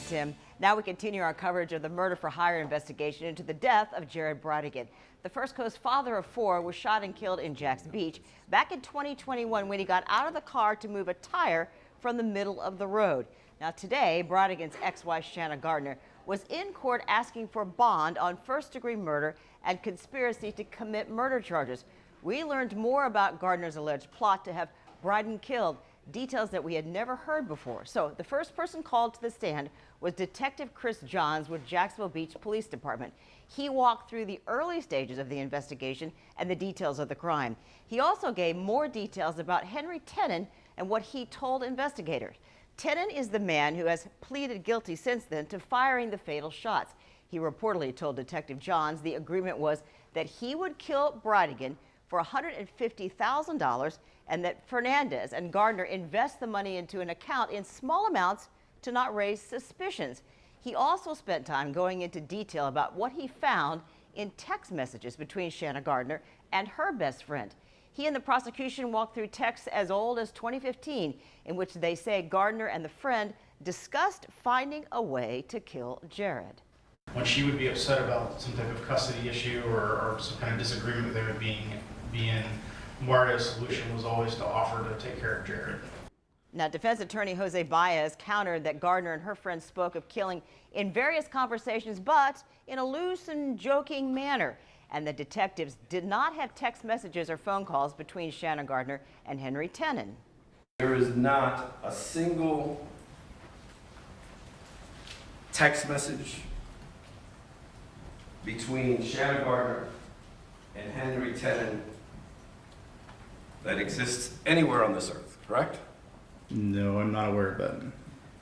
Tim. Now we continue our coverage of the murder for hire investigation into the death of Jared Brodigan. The First Coast father of four was shot and killed in Jacksonville Beach back in 2021 when he got out of the car to move a tire from the middle of the road. Now today, Brodigan's ex-wife Shanna Gardner was in court asking for bond on first-degree murder and conspiracy to commit murder charges. We learned more about Gardner's alleged plot to have Brodigan killed, details that we had never heard before. So the first person called to the stand was Detective Chris Johns with Jacksonville Beach Police Department. He walked through the early stages of the investigation and the details of the crime. He also gave more details about Henry Tenen and what he told investigators. Tenen is the man who has pleaded guilty since then to firing the fatal shots. He reportedly told Detective Johns the agreement was that he would kill Brodigan for $150,000 and that Fernandez and Gardner invest the money into an account in small amounts to not raise suspicions. He also spent time going into detail about what he found in text messages between Shanna Gardner and her best friend. He and the prosecution walked through texts as old as 2015 in which they say Gardner and the friend discussed finding a way to kill Jared. When she would be upset about some type of custody issue or some kind of disagreement there being Mario's solution was always to offer to take care of Jared. Now, defense attorney Jose Baez countered that Gardner and her friend spoke of killing in various conversations, but in a loose and joking manner, and the detectives did not have text messages or phone calls between Shanna Gardner and Henry Tenen. There is not a single text message between Shanna Gardner and Henry Tenen that exists anywhere on this earth, correct? No, I'm not aware of that.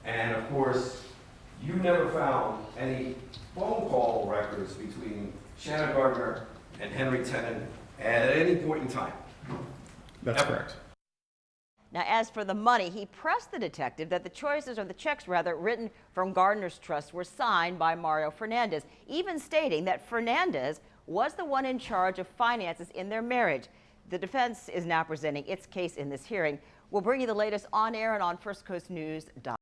And of course, you never found any phone call records between Shanna Gardner and Henry Tenen at any point in time. That's Ever. correct. Now, as for the money, he pressed the detective that the choices, or the checks rather, written from Gardner's trust were signed by Mario Fernandez, even stating that Fernandez was the one in charge of finances in their marriage. The defense is now presenting its case in this hearing. We'll bring you the latest on air and on firstcoastnews.com.